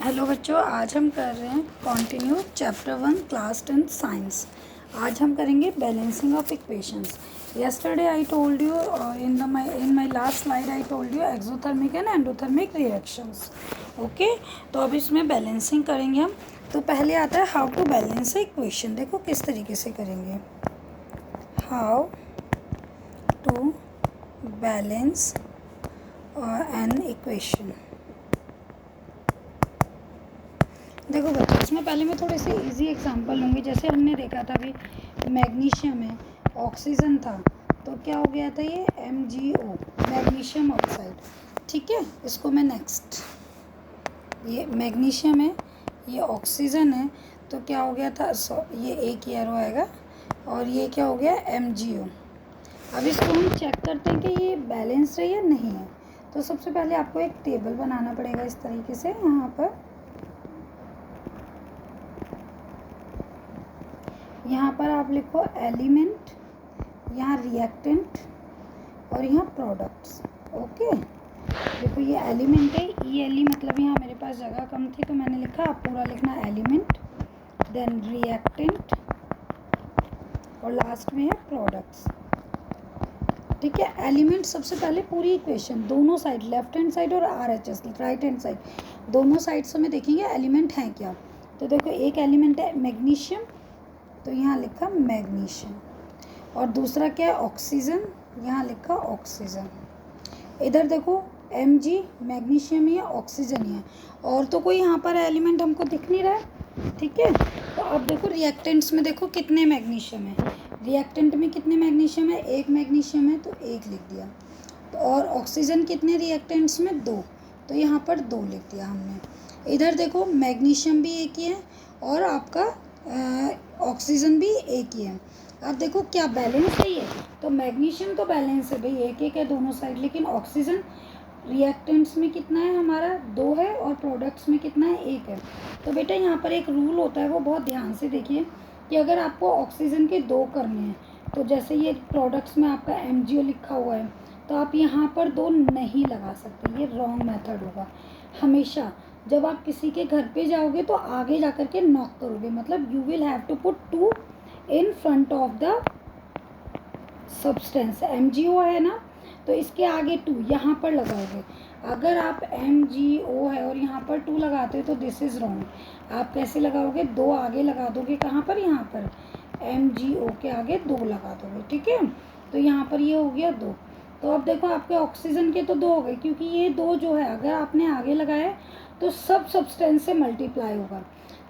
Hello बच्चों, आज हम कर रहे हैं कंटिन्यू चैप्टर 1 क्लास 10 साइंस। आज हम करेंगे balancing of equations. Yesterday I told you in my last slide I told you exothermic and endothermic reactions. Okay, तो अब इसमें बैलेंसिंग करेंगे हम। तो पहले आता है हाउ टू बैलेंस इक्वेशन। देखो किस तरीके से करेंगे। How to balance an equation. देखो बच्चों, इसमें पहले मैं थोड़े से इजी एग्जांपल लूँगी। जैसे हमने देखा था अभी मैग्नीशियम है, ऑक्सीजन था, तो क्या हो गया था ये MgO, मैग्नीशियम ऑक्साइड। ठीक है, इसको मैं नेक्स्ट, ये मैग्नीशियम है, ये ऑक्सीजन है, तो क्या हो गया था, ये एक एरो आएगा और ये क्या हो गया MgO। अब इसको हम चेक करते हैं कि ये बैलेंस है या नहीं है। तो सबसे पहले आपको एक टेबल बनाना पड़ेगा इस तरीके से। यहाँ पर आप लिखो एलिमेंट, यहाँ रिएक्टेंट और यहाँ प्रोडक्ट्स। ओके, देखो ये एलिमेंट है, ELE, मतलब यहाँ मेरे पास जगह कम थी तो मैंने लिखा, आप पूरा लिखना एलिमेंट, देन रिएक्टेंट और लास्ट में है प्रोडक्ट्स। ठीक है, एलिमेंट सबसे पहले पूरी इक्वेशन दोनों साइड, लेफ्ट हैंड साइड और RHS राइट हैंड साइड, दोनों साइड से में देखेंगे एलिमेंट हैं क्या। तो देखो एक एलिमेंट है मैग्नीशियम, तो यहाँ लिखा मैग्नीशियम, और दूसरा क्या है ऑक्सीजन, यहाँ लिखा ऑक्सीजन। इधर देखो Mg, मैग्नीशियम ही है, ऑक्सीजन ही है, और तो कोई यहाँ पर एलिमेंट हमको दिख नहीं रहा है। ठीक है, तो अब देखो रिएक्टेंट्स में देखो कितने मैग्नीशियम है, रिएक्टेंट में कितने मैग्नीशियम है, एक मैग्नीशियम है तो एक लिख दिया। तो और ऑक्सीजन कितने रिएक्टेंट्स में, दो, तो यहाँ पर दो लिख दिया हमने। इधर देखो मैग्नीशियम भी एक ही है और आपका ऑक्सीजन भी एक ही है। अब देखो क्या बैलेंस है ये, तो मैग्नीशियम तो बैलेंस है भाई, एक एक है दोनों साइड, लेकिन ऑक्सीजन रिएक्टेंट्स में कितना है हमारा, दो है, और प्रोडक्ट्स में कितना है, एक है। तो बेटा यहाँ पर एक रूल होता है, वो बहुत ध्यान से देखिए कि अगर आपको ऑक्सीजन के दो करने हैं, तो जैसे ये प्रोडक्ट्स में आपका MgO लिखा हुआ है, तो आप यहाँ पर दो नहीं लगा सकते, ये रॉन्ग मेथड होगा। हमेशा जब आप किसी के घर पे जाओगे तो आगे जा कर के नॉक करोगे, मतलब you will have to put 2 in front of the substance. MgO है ना, तो इसके आगे 2 यहाँ पर लगाओगे। अगर आप MgO है और यहाँ पर 2 लगाते हो तो दिस इज़ रॉन्ग। आप कैसे लगाओगे, 2 आगे लगा दोगे, कहाँ पर, यहाँ पर MgO के आगे 2 लगा दोगे। ठीक है, तो यहाँ पर ये हो गया 2। तो अब देखो आपके ऑक्सीजन के तो 2 हो गए, क्योंकि ये 2 जो है अगर आपने आगे लगाया तो सब सब्सटेंस से मल्टीप्लाई होगा।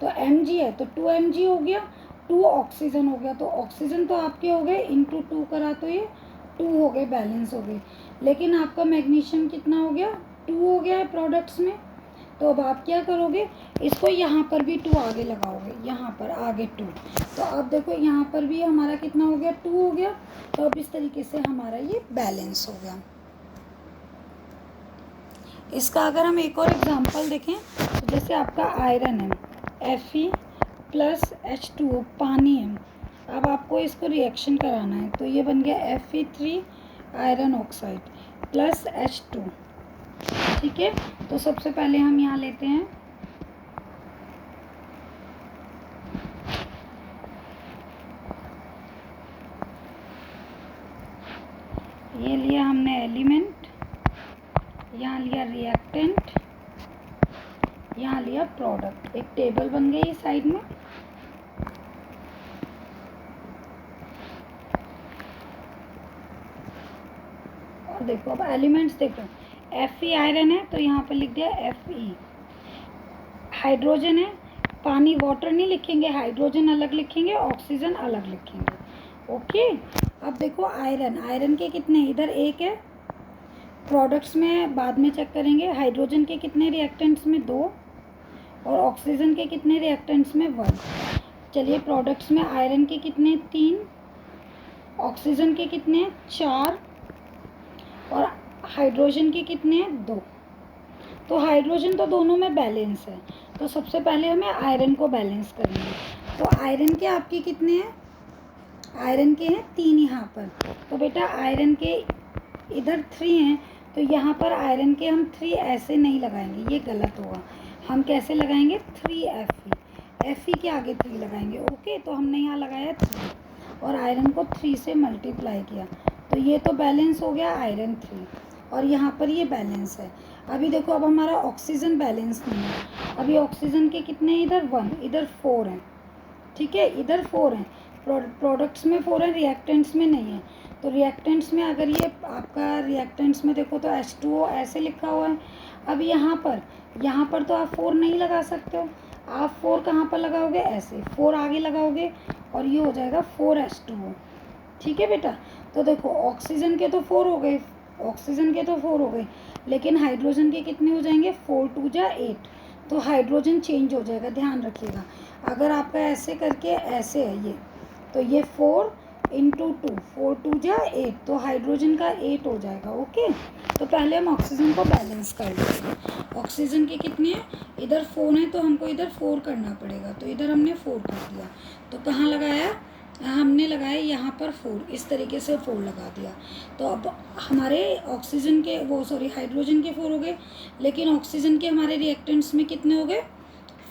तो Mg है तो 2Mg हो गया, 2 ऑक्सीजन हो गया, तो ऑक्सीजन तो आपके हो गए इंटू 2 करा तो ये 2 हो गए, बैलेंस हो गए। लेकिन आपका मैग्नीशियम कितना हो गया, 2 हो गया है प्रोडक्ट्स में। तो अब आप क्या करोगे, इसको यहाँ पर भी 2 आगे लगाओगे, यहाँ पर आगे 2। तो अब देखो यहाँ पर भी हमारा कितना हो गया, 2 हो गया। तो अब इस तरीके से हमारा ये बैलेंस हो गया। इसका अगर हम एक और एग्जांपल देखें, तो जैसे आपका आयरन है, Fe+H2O, पानी है। अब आपको इसको रिएक्शन कराना है, तो ये बन गया Fe3 iron oxide plus H2। ठीक है, तो सबसे पहले हम यहाँ लेते हैं ये लिया हमने एलिमेंट, यहाँ लिया रिएक्टेंट, यहाँ लिया प्रोडक्ट, एक टेबल बन गई साइड में। और देखो अब एलिमेंट्स देखो, Fe आयरन है तो यहाँ पर लिख दिया Fe। हाइड्रोजन है, पानी वाटर नहीं लिखेंगे, हाइड्रोजन अलग लिखेंगे, ऑक्सीजन अलग लिखेंगे। ओके, अब देखो आयरन, आयरन के कितने, इधर एक है, प्रोडक्ट्स में बाद में चेक करेंगे। हाइड्रोजन के कितने रिएक्टेंट्स में, 2, और ऑक्सीजन के कितने रिएक्टेंट्स में, 1। चलिए प्रोडक्ट्स में आयरन के कितने, 3, ऑक्सीजन के कितने, 4, और हाइड्रोजन के कितने, 2। तो हाइड्रोजन तो दोनों में बैलेंस है, तो सबसे पहले हमें आयरन को बैलेंस करेंगे। तो आयरन के आपके कितने हैं, आयरन के हैं 3 यहाँ पर। तो बेटा आयरन के इधर 3 हैं, तो यहाँ पर आयरन के हम 3 ऐसे नहीं लगाएंगे, ये गलत होगा। हम कैसे लगाएंगे 3Fe, Fe के आगे 3 लगाएंगे। ओके, तो हमने यहाँ लगाया 3 और आयरन को 3 से मल्टीप्लाई किया, तो ये तो बैलेंस हो गया आयरन 3 और यहाँ पर ये बैलेंस है। अभी देखो, अब हमारा ऑक्सीजन बैलेंस नहीं है। अभी ऑक्सीजन के कितने, इधर 1, इधर 4 हैं, ठीक है, इधर 4 हैं, प्रोडक्ट्स में 4 हैं, रिएक्टेंट्स में नहीं है। तो रिएक्टेंट्स में अगर ये आपका रिएक्टेंट्स में देखो तो H2O ऐसे लिखा हुआ है। अब यहाँ पर तो आप 4 नहीं लगा सकते हो, आप 4 कहाँ पर लगाओगे, ऐसे 4 आगे लगाओगे और ये हो जाएगा 4H2O। ठीक है बेटा, तो देखो ऑक्सीजन के तो 4 हो गए, ऑक्सीजन के तो 4 हो गए, लेकिन हाइड्रोजन के कितने हो जाएंगे, 4 2 जा 8। तो हाइड्रोजन चेंज हो जाएगा, ध्यान रखिएगा। अगर आपका ऐसे करके ऐसे है ये, तो ये 4 इंटू 2, 4 2 जा 8, तो हाइड्रोजन का 8 हो जाएगा। ओके, तो पहले हम ऑक्सीजन को बैलेंस कर लेंगे। ऑक्सीजन के कितने हैं, इधर 4 है, तो हमको इधर 4 करना पड़ेगा, तो इधर हमने 4 कर दिया। तो कहाँ लगाया, हमने लगाया यहाँ पर 4, इस तरीके से 4 लगा दिया। तो अब हमारे ऑक्सीजन के हाइड्रोजन के 4 हो गए, लेकिन ऑक्सीजन के हमारे रिएक्टेंट्स में कितने हो गए,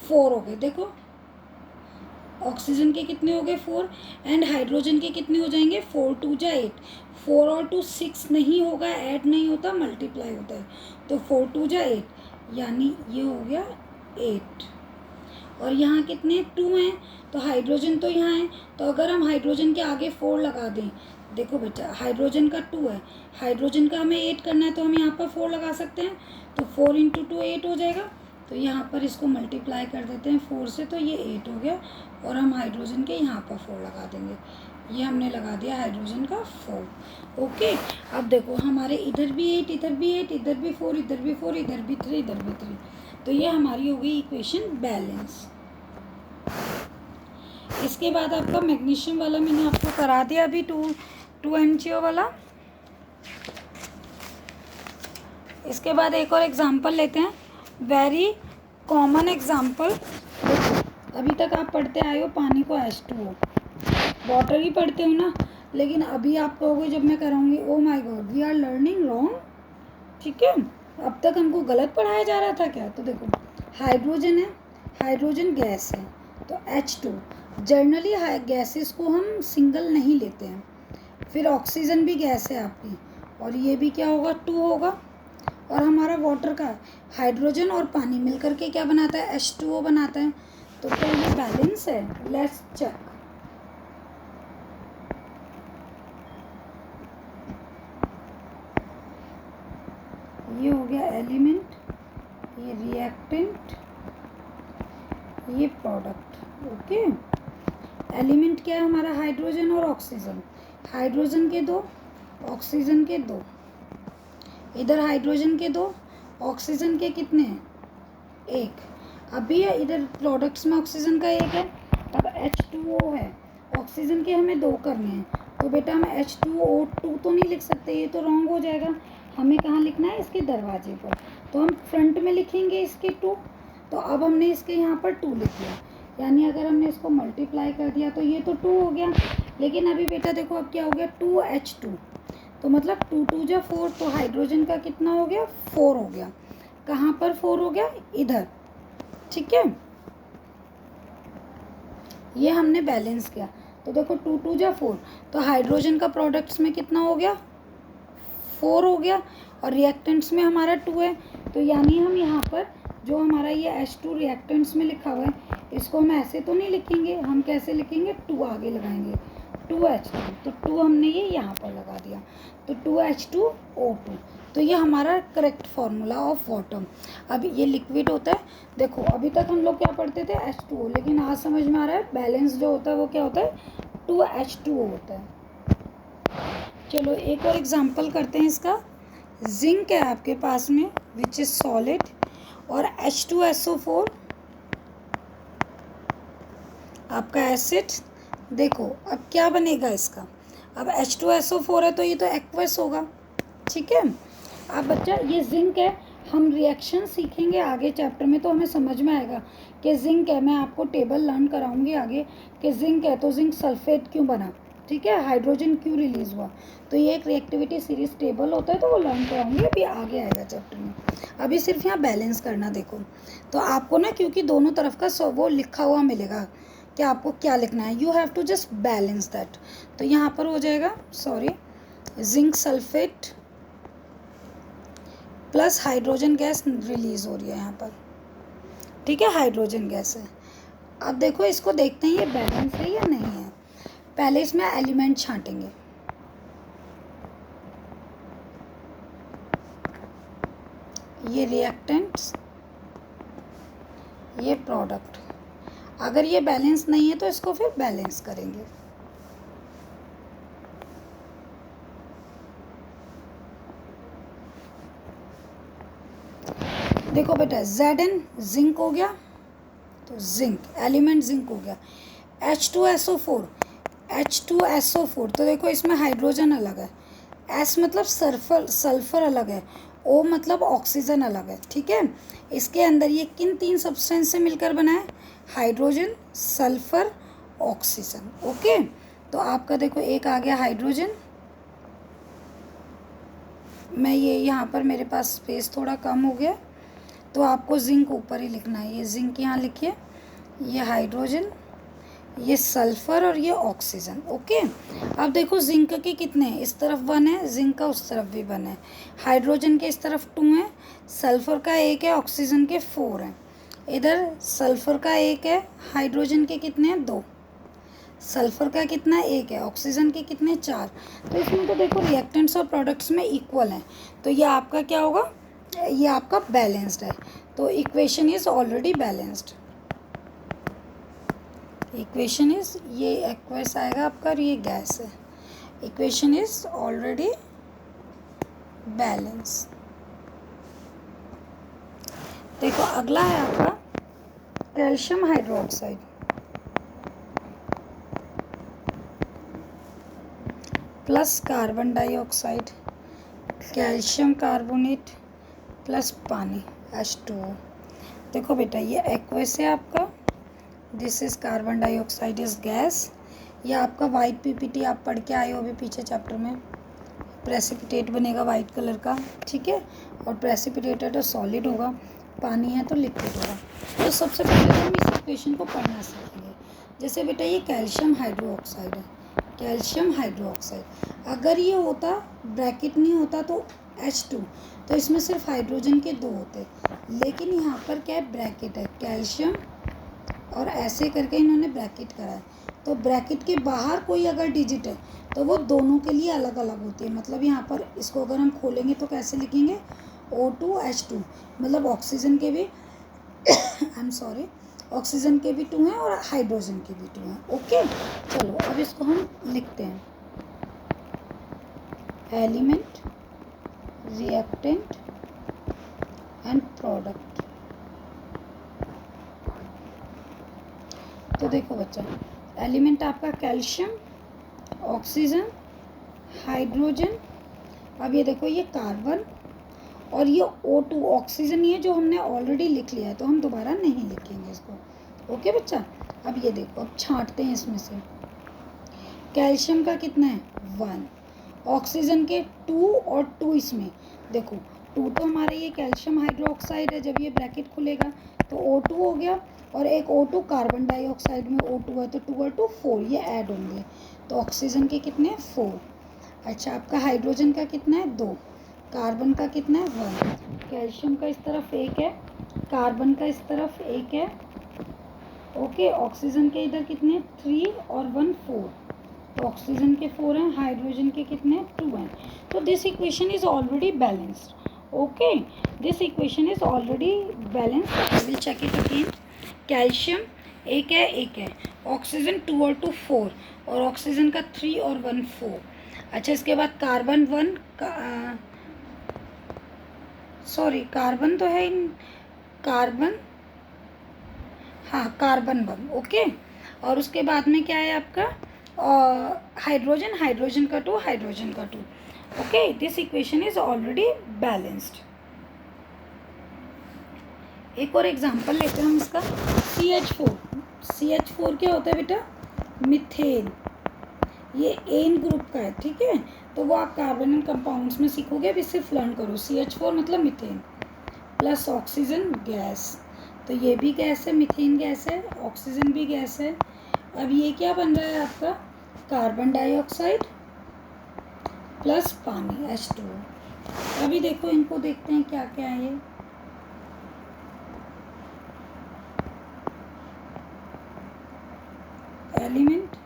4 हो गए। देखो ऑक्सीजन के कितने हो गए, 4, एंड हाइड्रोजन के कितने हो जाएंगे, 4 2 जा 8। 4 और 2 6 नहीं होगा, ऐड नहीं होता, मल्टीप्लाई होता है। तो 4 2 जा 8, यानी ये हो गया 8। और यहाँ कितने 2 हैं, तो हाइड्रोजन तो यहाँ है, तो अगर हम हाइड्रोजन के आगे 4 लगा दें, देखो बेटा हाइड्रोजन का 2 है, हाइड्रोजन का हमें 8 करना है, तो हम यहाँ पर 4 लगा सकते हैं, तो 4 इंटू 2 8 हो जाएगा। तो यहाँ पर इसको मल्टीप्लाई कर देते हैं 4 से, तो ये 8 हो गया, और हम हाइड्रोजन के यहाँ पर 4 लगा देंगे। ये हमने लगा दिया हाइड्रोजन का 4। ओके, अब देखो हमारे इधर भी 8, इधर भी 8, इधर भी 4, इधर भी 4, इधर भी 3, इधर भी 3। तो ये हमारी हो गई इक्वेशन बैलेंस। इसके बाद आपका मैग्नीशियम वाला मैंने आपको करा दिया अभी 2 MgO वाला। इसके बाद एक और एग्जांपल लेते हैं, वेरी कॉमन एग्जांपल। अभी तक आप पढ़ते आए हो पानी को H2O, वाटर ही पढ़ते हो ना, लेकिन अभी आप कहोगे जब मैं कराऊंगी, oh my God we are learning wrong. ठीक है, अब तक हमको गलत पढ़ाया जा रहा था क्या। तो देखो हाइड्रोजन है, हाइड्रोजन गैस है, तो H2। जनरली गैसेस को हम सिंगल नहीं लेते हैं। फिर ऑक्सीजन भी गैस है आपकी, और ये भी क्या होगा, 2 होगा। और हमारा वाटर का हाइड्रोजन और पानी मिलकर के क्या बनाता है, H2O बनाता है। तो क्या ये बैलेंस है, लेट्स चेक। ये हो गया एलिमेंट, ये रिएक्टेंट, ये प्रोडक्ट। ओके, एलिमेंट क्या है हमारा, हाइड्रोजन और ऑक्सीजन, हाइड्रोजन के 2, ऑक्सीजन के 2, इधर हाइड्रोजन के 2, ऑक्सीजन के कितने हैं, 1। अभी इधर प्रोडक्ट्स में ऑक्सीजन का 1 है, अब H2O है, ऑक्सीजन के हमें 2 करने हैं, तो बेटा हम H2O2 तो नहीं लिख सकते, ये तो रॉन्ग हो जाएगा। हमें कहाँ लिखना है, इसके दरवाजे पर, तो हम फ्रंट में लिखेंगे इसके 2। तो अब हमने इसके यहाँ पर 2 लिख दिया, यानी अगर हमने इसको मल्टीप्लाई कर दिया तो ये तो 2 हो गया। लेकिन अभी बेटा देखो अब क्या हो गया, 2H2, तो मतलब 2 2 जा 4, तो हाइड्रोजन का कितना हो गया, 4 हो गया। कहाँ पर 4 हो गया, इधर। ठीक है, ये हमने बैलेंस किया। तो देखो 2 2 जा 4, तो हाइड्रोजन का प्रोडक्ट्स में कितना हो गया, 4 हो गया, और रिएक्टेंट्स में हमारा 2 है। तो यानी हम यहाँ पर जो हमारा ये H2 रिएक्टेंट्स में लिखा हुआ है, इसको हम ऐसे तो नहीं लिखेंगे, हम कैसे लिखेंगे, 2 आगे लगाएंगे, 2H2, तो 2 हमने ये यहाँ पर लगा दिया, तो 2H2O2। तो ये हमारा करेक्ट फार्मूला ऑफ वाटर। अब ये लिक्विड होता है, देखो अभी तक हम लोग क्या पढ़ते थे, H2O, लेकिन आज समझ में आ रहा है बैलेंस जो होता है वो क्या होता है, 2H2O होता है। चलो एक और एग्जांपल करते हैं इसका। जिंक है आपके पास में विच इज सॉलिड, और H2SO4 आपका एसिड। देखो अब क्या बनेगा इसका, अब H2SO4 है तो ये तो एक्वस होगा। ठीक है, अब बच्चा ये जिंक है, हम रिएक्शन सीखेंगे आगे चैप्टर में तो हमें समझ में आएगा कि जिंक है। मैं आपको टेबल लर्न कराऊंगी आगे कि जिंक है तो जिंक सल्फेट क्यों बना, ठीक है, हाइड्रोजन क्यों रिलीज हुआ, तो ये एक रिएक्टिविटी सीरीज टेबल होता है, तो वो लर्न कराऊंगी, अभी आगे आएगा चैप्टर में। अभी सिर्फ यहाँ बैलेंस करना देखो, तो आपको ना क्योंकि दोनों तरफ का वो लिखा हुआ मिलेगा कि आपको क्या लिखना है, you have to just balance that. तो यहाँ पर हो जाएगा, sorry, zinc sulphate plus hydrogen gas release हो रही है यहाँ पर, ठीक है, हाइड्रोजन गैस है। अब देखो इसको देखते हैं ये बैलेंस है या नहीं है। पहले इसमें एलिमेंट छांटेंगे, ये रिएक्टेंट्स, ये प्रोडक्ट। अगर ये बैलेंस नहीं है तो इसको फिर बैलेंस करेंगे। देखो बेटा, Zn जिंक हो गया, तो जिंक एलिमेंट जिंक हो गया। H2SO4, H2SO4, तो देखो इसमें हाइड्रोजन अलग है, S मतलब सल्फर अलग है, O मतलब ऑक्सीजन अलग है, ठीक है। इसके अंदर ये किन 3 सब्सटेंस से मिलकर बना है, हाइड्रोजन, सल्फर, ऑक्सीजन, ओके। तो आपका देखो एक आ गया हाइड्रोजन, मैं ये यहाँ पर मेरे पास स्पेस थोड़ा कम हो गया, तो आपको जिंक ऊपर ही लिखना है, ये जिंक यहाँ लिखिए, ये हाइड्रोजन, ये सल्फर और ये ऑक्सीजन, ओके। अब देखो जिंक के कितने हैं, इस तरफ 1 है, जिंक का उस तरफ भी 1 है, हाइड्रोजन के इस तरफ 2 है, सल्फर का 1 है, ऑक्सीजन के 4 हैं। इधर सल्फर का 1 है, हाइड्रोजन के कितने हैं, 2, सल्फर का कितना 1 है, ऑक्सीजन के कितने 4। तो इसमें तो देखो रिएक्टेंट्स और प्रोडक्ट्स में इक्वल हैं, तो ये आपका क्या होगा, ये आपका बैलेंस्ड है। तो equation is already balanced, equation is, ये एक्वस आएगा आपका और ये गैस है, इक्वेशन इज ऑलरेडी बैलेंस। देखो अगला है आपका calcium hydroxide, plus carbon dioxide, calcium carbonate plus पानी H2O। देखो बेटा ये एक्वस है आपका, this is carbon dioxide is gas. ये आपका वाइट पीपीटी आप पढ़ के आए हो अभी पीछे चैप्टर में, प्रेसिपिटेट बनेगा वाइट कलर का, ठीक है, और प्रेसिपिटेटेड तो सॉलिड होगा, पानी है तो लिक्विड होगा। तो सबसे पहले हम इस इक्वेशन को पढ़ना सीखेंगे। जैसे बेटा ये कैल्शियम हाइड्रोक्साइड है, कैल्शियम हाइड्रोक्साइड, अगर ये होता ब्रैकेट नहीं होता तो H2, तो इसमें सिर्फ हाइड्रोजन के 2 होते, लेकिन यहाँ पर क्या है, ब्रैकेट है, कैल्शियम और ऐसे करके इन्होंने ब्रैकेट करा है, तो ब्रैकेट के बाहर कोई अगर डिजिट है तो वो दोनों के लिए अलग अलग होती है। मतलब यहाँ पर इसको अगर हम खोलेंगे तो कैसे लिखेंगे, O2H2, मतलब ऑक्सीजन के भी आई एम सॉरी, ऑक्सीजन के भी 2 हैं और हाइड्रोजन के भी 2 हैं, ओके। चलो अब इसको हम लिखते हैं, एलिमेंट, रिएक्टेंट एंड प्रोडक्ट। तो देखो बच्चा, एलिमेंट आपका कैल्शियम, ऑक्सीजन, हाइड्रोजन, अब ये देखो ये कार्बन और ये O2 ऑक्सीजन, ये जो हमने ऑलरेडी लिख लिया है तो हम दोबारा नहीं लिखेंगे इसको, ओके बच्चा। अब ये देखो, अब छांटते हैं इसमें से, कैल्शियम का कितना है 1, ऑक्सीजन के 2 और 2 इसमें, देखो 2 तो हमारा ये कैल्शियम हाइड्रोक्साइड है, जब ये ब्रैकेट खुलेगा तो O2 हो गया, और एक O2 कार्बन डाइऑक्साइड में O2 है तो 2 और 2 4, ये ऐड होंगे, तो ऑक्सीजन के कितने 4। अच्छा आपका हाइड्रोजन का कितना है 2, कार्बन का कितना है 1, कैल्शियम का इस तरफ 1 है, कार्बन का इस तरफ 1 है, ओके। ऑक्सीजन के इधर कितने 3 और 1 4, तो ऑक्सीजन के 4 हैं, हाइड्रोजन के कितने 2 हैं। तो this equation is already balanced, okay, this equation is already balanced. I will check it again, calcium 1 है 1 है, ऑक्सीजन 2 और 2 4, और ऑक्सीजन का 3 और 1 4। अच्छा इसके बाद कार्बन 1 सॉरी कार्बन तो है इन, कार्बन, हाँ कार्बन 1, ओके। और उसके बाद में क्या है आपका हाइड्रोजन, हाइड्रोजन का 2, हाइड्रोजन का 2, okay. This equation is already balanced. एक और एग्जांपल लेते हैं हम इसका, CH4 क्या होता है बेटा, मीथेन, ये एन ग्रुप का है, ठीक है। तो वो आप कार्बन एंड कंपाउंड्स में सीखोगे। अब इसे लर्न करो। CH4 मतलब मीथेन प्लस ऑक्सीजन गैस, तो ये भी गैस है, मीथेन गैस है, ऑक्सीजन भी गैस है। अब ये क्या बन रहा है आपका, कार्बन डाइऑक्साइड प्लस पानी H2O। अभी देखो इनको देखते हैं क्या क्या है ये। एलिमेंट,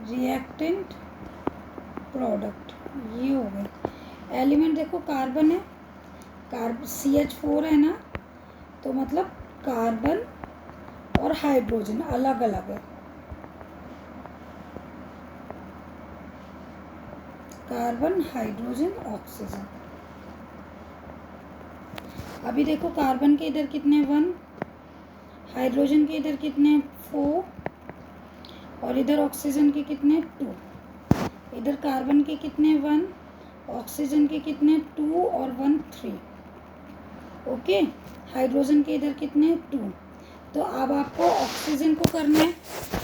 रिएक्टेंट, प्रोडक्ट, ये हो गए एलिमेंट। देखो कार्बन है, CH4 है ना, तो मतलब कार्बन और हाइड्रोजन अलग अलग है। Carbon, hydrogen, oxygen. अभी देखो कार्बन के इधर कितने 1, हाइड्रोजन के इधर कितने 4, और इधर ऑक्सीजन के कितने 2। इधर कार्बन के कितने 1, ऑक्सीजन के कितने 2 और 1 3। ओके, हाइड्रोजन के इधर कितने 2। तो अब आपको ऑक्सीजन को करना है,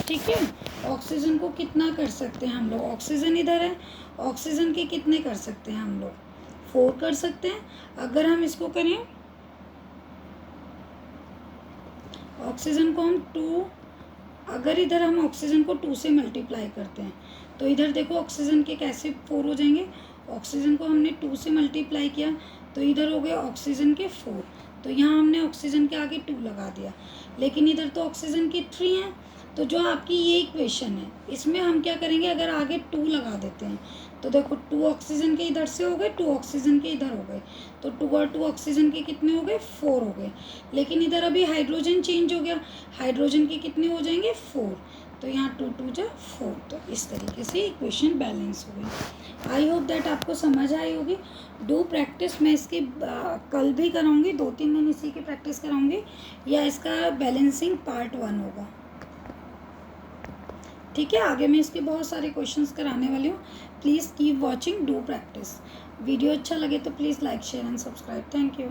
ठीक है। ऑक्सीजन को कितना कर सकते हैं हम लोग, ऑक्सीजन इधर है, ऑक्सीजन के कितने कर सकते हैं हम लोग, 4 कर सकते हैं। अगर हम इसको करें, ऑक्सीजन को हम 2, अगर इधर हम ऑक्सीजन को 2 से मल्टीप्लाई करते हैं तो इधर देखो ऑक्सीजन के कैसे 4 हो जाएंगे। ऑक्सीजन को हमने 2 से मल्टीप्लाई किया तो इधर हो गए ऑक्सीजन के 4, तो यहाँ हमने ऑक्सीजन के आगे 2 लगा दिया, लेकिन इधर तो ऑक्सीजन के 3 हैं। तो जो आपकी ये इक्वेशन है इसमें हम क्या करेंगे, अगर आगे 2 लगा देते हैं तो देखो 2 ऑक्सीजन के इधर से हो गए, 2 ऑक्सीजन के इधर हो गए, तो 2 और 2 ऑक्सीजन के कितने हो गए 4 हो गए। लेकिन इधर अभी हाइड्रोजन चेंज हो गया, हाइड्रोजन के कितने हो जाएंगे 4, तो यहाँ 2 2 जा 4। तो इस तरीके से इक्वेशन बैलेंस हो गई। आई होप दैट आपको समझ आई होगी। डू प्रैक्टिस, मैं इसकी कल भी कराऊंगी, 2-3 दिन इसी की प्रैक्टिस कराऊंगी, या इसका बैलेंसिंग पार्ट 1 होगा, ठीक है। आगे मैं इसके बहुत सारे क्वेश्चंस कराने वाली हूँ। Please keep watching, do practice. Video अच्छा लगे तो please like, share and subscribe. Thank you.